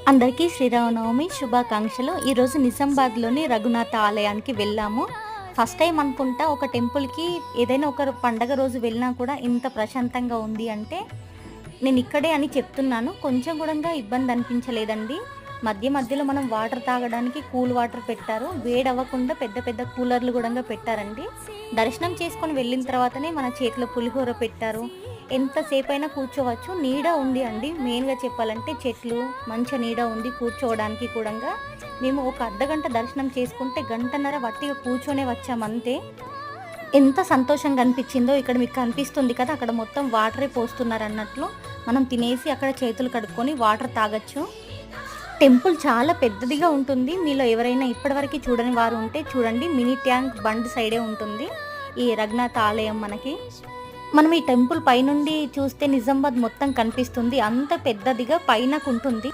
అందరికీ శ్రీరామనవమి శుభాకాంక్షలు. ఈరోజు నిజామాబాద్‌లోని రఘునాథ ఆలయానికి వెళ్ళాము. ఫస్ట్ టైం అనుకుంటా ఒక టెంపుల్‌కి ఏదైనా ఒక పండగ రోజు వెళ్ళినా కూడా ఇంత ప్రశాంతంగా ఉంది అంటే, నేనిక్కడే అని చెప్తున్నాను. కొంచెం గూడంగా ఇబ్బంది అనిపించలేదండి. మధ్యలో మనం వాటర్ తాగడానికి కూల్ వాటర్ పెట్టారు. వేడవ్వకుండా పెద్ద పెద్ద కూలర్‌లు గూడంగా పెట్టారండి. దర్శనం చేసుకొని వెళ్ళిన తర్వాతనే మన చేతిలో పులిహోర పెట్టారు. ఎంతసేపైనా కూర్చోవచ్చు. నీడ ఉంది అండి. మెయిన్‌గా చెప్పాలంటే చెట్లు, మంచి నీడ ఉంది కూర్చోవడానికి కూడంగా. మేము ఒక అర్ధగంట దర్శనం చేసుకుంటే గంటన్నర వట్టిగా కూర్చొనే వచ్చామంతే. ఎంత సంతోషంగా అనిపించిందో ఇక్కడ మీకు కనిపిస్తుంది కదా! అక్కడ మొత్తం వాటరే పోస్తున్నారన్నట్లు. మనం తినేసి అక్కడ చేతులు కడుక్కొని వాటర్ తాగొచ్చు. టెంపుల్ చాలా పెద్దదిగా ఉంటుంది. మీలో ఎవరైనా ఇప్పటివరకు చూడని వారు ఉంటే చూడండి. మినీ ట్యాంక్ బండ్ సైడే ఉంటుంది ఈ రఘునాథ ఆలయం మనకి. మనం ఈ టెంపుల్ పైనుండి చూస్తే నిజామాబాద్ మొత్తం కనిపిస్తుంది. అంత పెద్దదిగా పైనకుంటుంది.